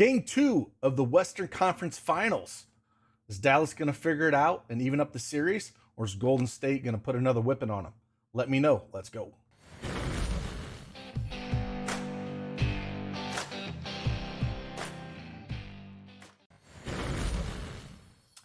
Game 2 of the Western Conference Finals. Is Dallas going to figure it out and even up the series, or is Golden State going to put another whipping on them? Let me know. Let's go.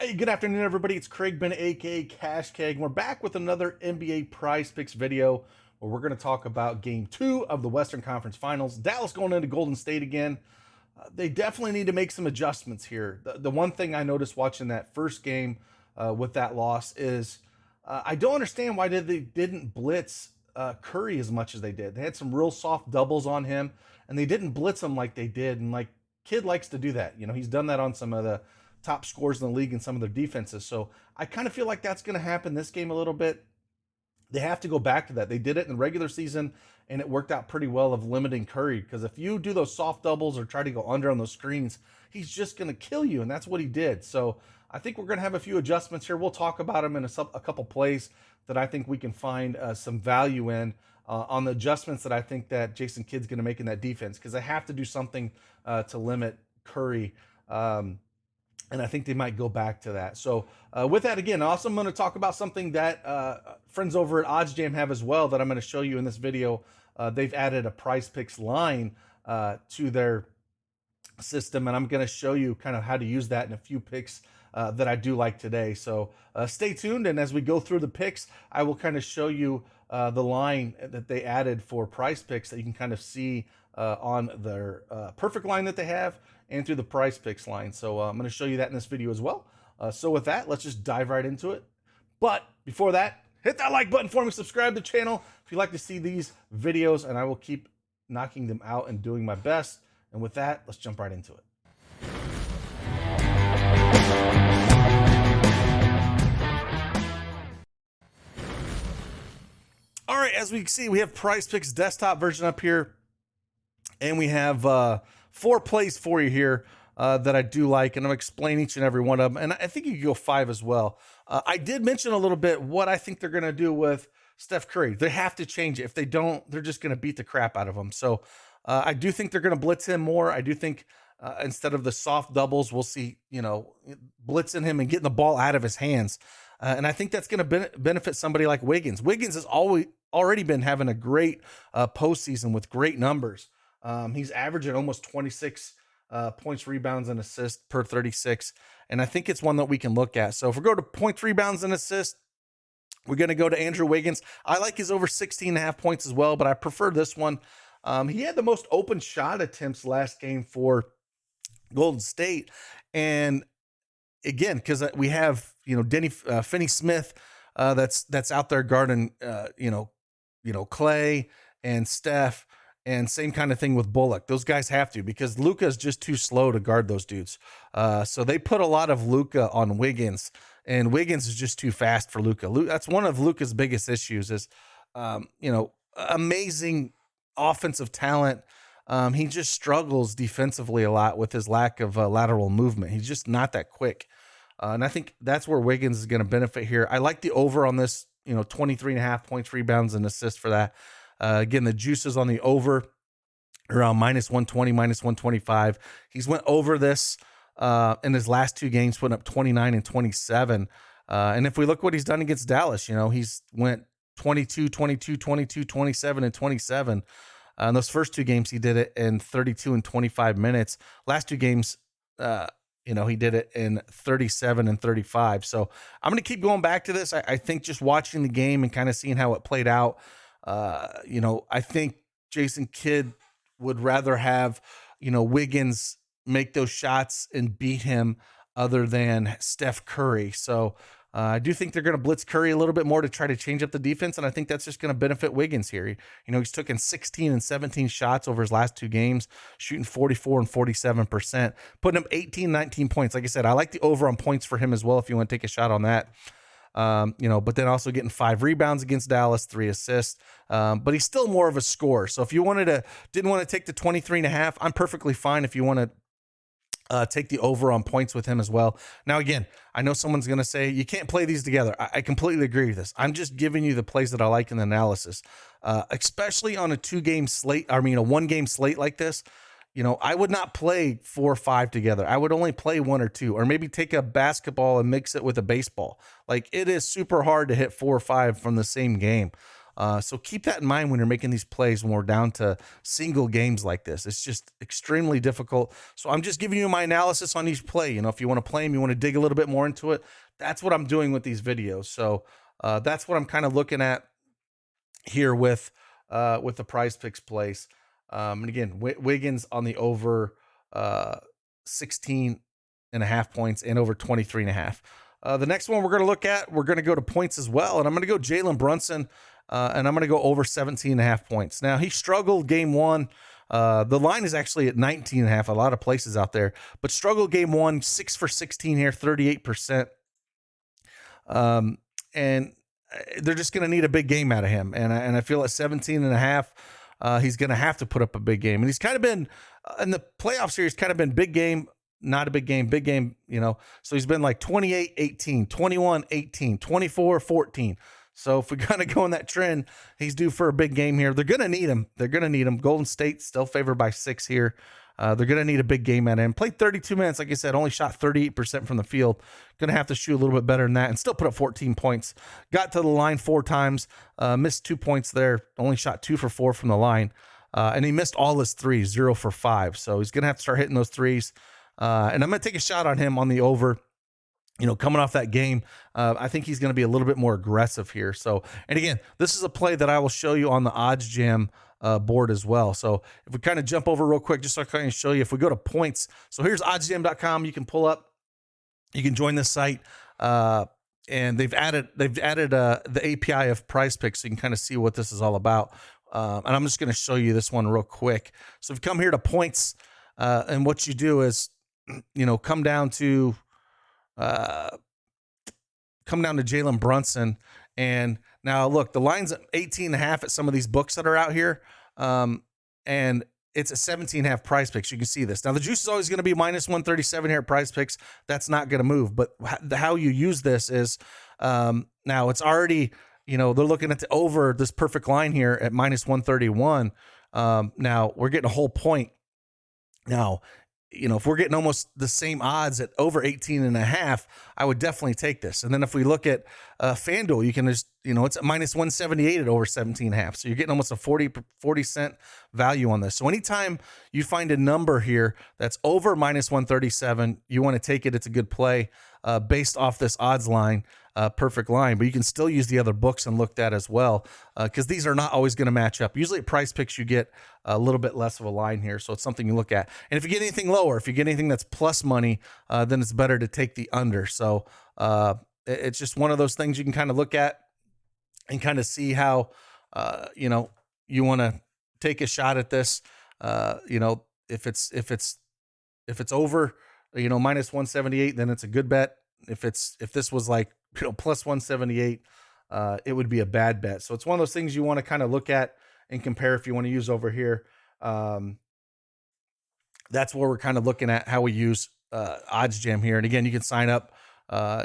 Hey, good afternoon, everybody. It's Craig Bennett, aka Cash Keg. We're back with another NBA Prize Picks video where we're going to talk about Game 2 of the Western Conference Finals. Dallas going into Golden State again. They definitely need to make some adjustments here. The one thing I noticed watching that first game with that loss is I don't understand why they didn't blitz Curry as much as they did. They had some real soft doubles on him, and they didn't blitz him like they did. And like, Kid likes to do that. You know, he's done that on some of the top scores in the league and some of their defenses. So I kind of feel like that's going to happen this game a little bit. They have to go back to that. They did it in the regular season, and it worked out pretty well of limiting Curry, because if you do those soft doubles or try to go under on those screens, he's just going to kill you, and that's what he did. So I think we're going to have a few adjustments here. We'll talk about them in a couple plays that I think we can find some value in on the adjustments that I think that Jason Kidd's going to make in that defense, because they have to do something to limit Curry. And I think they might go back to that. So with that, again, also I'm going to talk about something that friends over at ODDSJAM have as well that I'm going to show you in this video. They've added a Prizepicks line to their system, and I'm going to show you kind of how to use that in a few picks that I do like today. So stay tuned, and as we go through the picks, I will kind of show you the line that they added for Prizepicks that you can kind of see on their perfect line that they have and through the Prizepicks line. So I'm going to show you that in this video as well. So with that, let's just dive right into it. But before that, hit that like button for me, subscribe to the channel if you'd like to see these videos, and I will keep knocking them out and doing my best. And with that, let's jump right into it. All right, as we can see, we have Prizepicks desktop version up here, and we have 4 plays for you here that I do like, and I'm explaining each and every one of them, and I think you can go 5 as well. I did mention a little bit what I think they're going to do with Steph Curry. They have to change it. If they don't, they're just going to beat the crap out of him. So I do think they're going to blitz him more. I do think instead of the soft doubles, we'll see, you know, blitzing him and getting the ball out of his hands. And I think that's going to benefit somebody like Wiggins. Wiggins has already been having a great postseason with great numbers. He's averaging almost 26 points, rebounds, and assists per 36. And I think it's one that we can look at. So if we go to points, rebounds, and assists, we're going to go to Andrew Wiggins. I like his over 16.5 points as well, but I prefer this one. He had the most open shot attempts last game for Golden State. And again, because we have, you know, Finney Smith that's out there guarding, Clay and Steph. And same kind of thing with Bullock. Those guys have to, because Luka is just too slow to guard those dudes. So they put a lot of Luka on Wiggins, and Wiggins is just too fast for Luka. That's one of Luka's biggest issues is, amazing offensive talent. He just struggles defensively a lot with his lack of lateral movement. He's just not that quick. And I think that's where Wiggins is going to benefit here. I like the over on this, 23.5 points, rebounds, and assists for that. Again, the juice is on the over around minus 120, minus 125. He's went over this in his last 2 games, putting up 29 and 27. And if we look what he's done against Dallas, he's went 22, 22, 22, 27, and 27. In those first 2 games, he did it in 32 and 25 minutes. Last 2 games, he did it in 37 and 35. So I'm going to keep going back to this. I think just watching the game and kind of seeing how it played out, I think Jason Kidd would rather have, Wiggins make those shots and beat him other than Steph Curry. So I do think they're going to blitz Curry a little bit more to try to change up the defense, and I think that's just going to benefit Wiggins here. He's taken 16 and 17 shots over his last 2 games, shooting 44 and 47%, putting up 18, 19 points. Like I said, I like the over on points for him as well if you want to take a shot on that. But then also getting 5 rebounds against Dallas, 3 assists. But he's still more of a scorer. So if you didn't want to take the 23.5, I'm perfectly fine if you want to take the over on points with him as well. Now, again, I know someone's going to say you can't play these together. I completely agree with this. I'm just giving you the plays that I like in the analysis, especially on a 2-game slate. I mean, a 1-game slate like this. I would not play 4 or 5 together. I would only play 1 or 2, or maybe take a basketball and mix it with a baseball. Like, it is super hard to hit 4 or 5 from the same game. So keep that in mind when you're making these plays when we're down to single games like this. It's just extremely difficult. So I'm just giving you my analysis on each play. If you want to play them, you want to dig a little bit more into it. That's what I'm doing with these videos. So that's what I'm kind of looking at here with the Prizepicks plays. And again, Wiggins on the over 16.5 points and over 23.5. The next one we're going to look at, we're going to go to points as well. And I'm going to go Jalen Brunson, and I'm going to go over 17.5 points. Now, he struggled game 1. The line is actually at 19.5, a lot of places out there, but struggled game 1, 6 for 16 here, 38%. And they're just going to need a big game out of him. And I feel at 17.5, he's going to have to put up a big game. And he's kind of been in the playoff series, kind of been big game, not a big game, So he's been like 28-18, 21-18, 24-14. So if we kind of go in that trend, he's due for a big game here. They're going to need him. Golden State still favored by 6 here. They're going to need a big game out of him. Played 32 minutes, like I said, only shot 38% from the field. Going to have to shoot a little bit better than that and still put up 14 points. Got to the line 4 times, missed 2 points there, only shot 2 for 4 from the line. And he missed all his threes, 0 for 5. So he's going to have to start hitting those threes. And I'm going to take a shot on him on the over. Coming off that game, I think he's going to be a little bit more aggressive here. So, and again, this is a play that I will show you on the ODDSJAM board as well. So if we kind of jump over real quick, just so I can show you, if we go to points, so here's oddsjam.com. You can pull up, you can join this site, and they've added the API of Prizepicks, so you can kind of see what this is all about. And I'm just going to show you this one real quick. So if you come here to points, and what you do is, come down to Jalen Brunson. And now look, the line's at 18.5 at some of these books that are out here. And it's a 17.5 Prizepicks. You can see this. Now the juice is always going to be minus 137 here at Prizepicks. That's not going to move, but how you use this is, now it's already, they're looking at the over this perfect line here at minus 131. Now we're getting a whole point. Now, if we're getting almost the same odds at over 18.5, I would definitely take this. And then if we look at FanDuel, you can just, it's at minus 178 at over 17.5. So you're getting almost a 40 cent value on this. So anytime you find a number here that's over minus 137, you want to take it. It's a good play based off this odds line, perfect line. But you can still use the other books and look at as well, because these are not always going to match up. Usually at Prizepicks, you get a little bit less of a line here. So it's something you look at. And if you get anything lower, if you get anything that's plus money, then it's better to take the under. So it's just one of those things you can kind of look at and kind of see how, you want to take a shot at this. If it's over, minus 178, then it's a good bet. If this was like, plus 178, it would be a bad bet. So it's one of those things you want to kind of look at and compare if you want to use over here. That's where we're kind of looking at how we use ODDSJAM here. And again, you can sign up.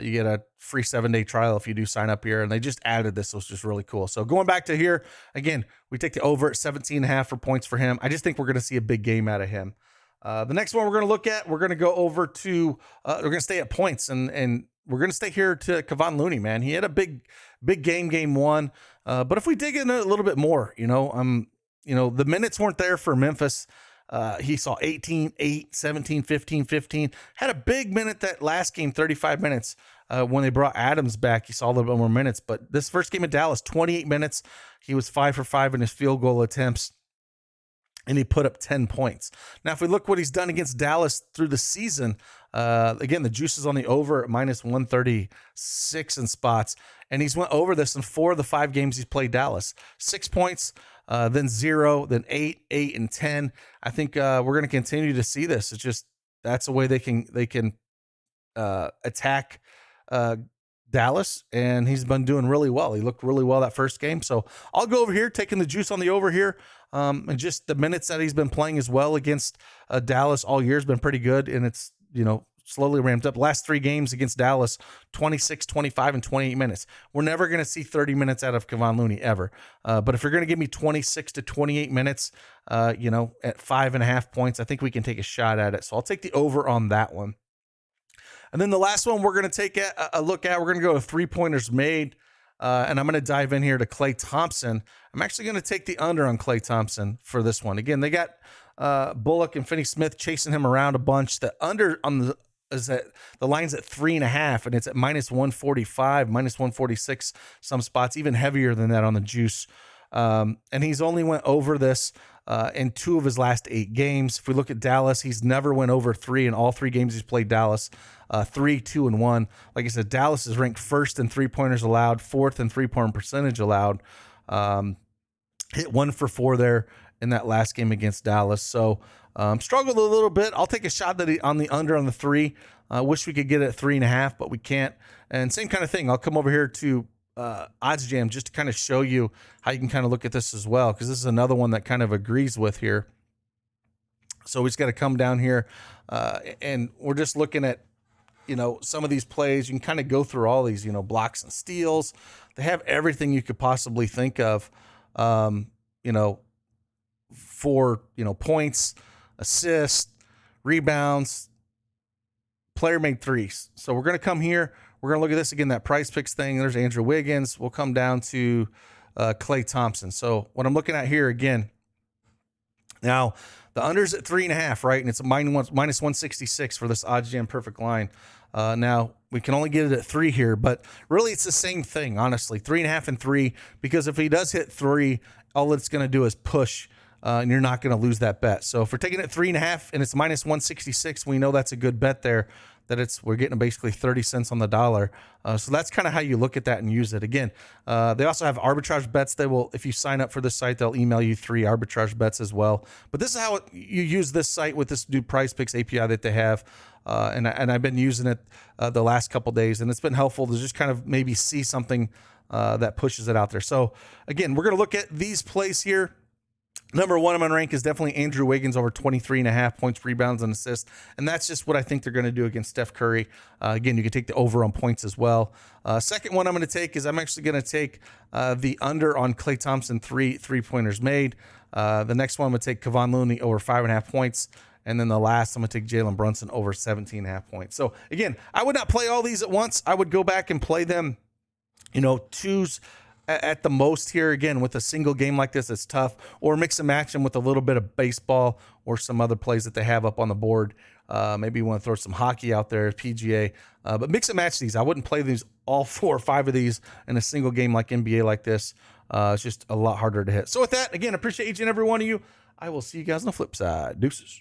You get a free 7-day trial if you do sign up here, and they just added this, so it's just really cool. So going back to here again, we take the over at 17.5 for points for him. I just think we're going to see a big game out of him. The next one we're going to look at, we're going to go over to, we're going to stay at points, and we're going to stay here to Kevon Looney, man. He had a big game 1. But if we dig in a little bit more, the minutes weren't there for Memphis. He saw 18, 8, 17, 15, 15. Had a big minute that last game, 35 minutes. When they brought Adams back, he saw a little bit more minutes. But this first game in Dallas, 28 minutes. He was 5 for 5 in his field goal attempts, and he put up 10 points. Now, if we look what he's done against Dallas through the season, again, the juice is on the over at minus 136 in spots. And he's went over this in 4 of the 5 games he's played Dallas. 6 points, then 0, then 8, 8, and 10. I think we're going to continue to see this. It's just that's the way they can attack Dallas, and he's been doing really well. He looked really well that first game. So I'll go over here, taking the juice on the over here. And just the minutes that he's been playing as well against Dallas all year has been pretty good. And it's, slowly ramped up. Last 3 games against Dallas, 26, 25, and 28 minutes. We're never going to see 30 minutes out of Kevon Looney ever. But if you're going to give me 26 to 28 minutes, at 5.5 points, I think we can take a shot at it. So I'll take the over on that one. And then the last one we're going to take a look at, we're going to go to 3-pointers made. And I'm going to dive in here to Klay Thompson. I'm actually going to take the under on Klay Thompson for this one. Again, they got Bullock and Finney-Smith chasing him around a bunch. The under on the line's at 3.5, and it's at -145, -146, some spots, even heavier than that on the juice. And he's only went over this in 2 of his last 8 games. If we look at Dallas, he's never went over 3 in all 3 games he's played Dallas. 3, 2, and 1. Like I said, Dallas is ranked 1st in 3-pointers allowed, 4th in 3-point percentage allowed. Hit 1 for 4 there in that last game against Dallas. So struggled a little bit. I'll take a shot on the under on the 3. Wish we could get it at 3.5, but we can't. And same kind of thing. I'll come over here to ODDSJAM just to kind of show you how you can kind of look at this as well, because this is another one that kind of agrees with here. So we just got to come down here, and we're just looking at some of these plays. You can kind of go through all these, blocks and steals. They have everything you could possibly think of, for, points, assists, rebounds, player made threes. So we're going to come here. We're going to look at this again, that Prizepicks thing. There's Andrew Wiggins. We'll come down to Klay Thompson. So what I'm looking at here again, now the under's at 3.5, right? And it's a -166 for this ODDSJAM perfect line. Now we can only get it at 3 here, but really it's the same thing, honestly, 3.5 and 3, because if he does hit 3, all it's going to do is push, and you're not going to lose that bet. So if we're taking it 3.5 and it's -166, we know that's a good bet there, that we're getting basically 30 cents on the dollar. So that's kind of how you look at that and use it. Again, they also have arbitrage bets. They will, if you sign up for this site, they'll email you 3 arbitrage bets as well. But this is how you use this site with this new Prizepicks API that they have. And I've been using it the last couple days, and it's been helpful to just kind of maybe see something that pushes it out there. So again, we're going to look at these plays here. Number 1 on my rank is definitely Andrew Wiggins over 23.5 points, rebounds, and assists. And that's just what I think they're going to do against Steph Curry. Again, you can take the over on points as well. Second one I'm going to take is I'm actually going to take the under on Klay Thompson, 3-pointers made. The next one I'm going to take Kevon Looney over 5.5 points. And then the last, I'm going to take Jalen Brunson over 17.5 points. So again, I would not play all these at once. I would go back and play them, 2s at the most here. Again, with a single game like this, it's tough. Or mix and match them with a little bit of baseball or some other plays that they have up on the board. Maybe you want to throw some hockey out there, PGA. But mix and match these. I wouldn't play these, all 4 or 5 of these in a single game like NBA like this. It's just a lot harder to hit. So with that, again, appreciate each and every one of you. I will see you guys on the flip side. Deuces.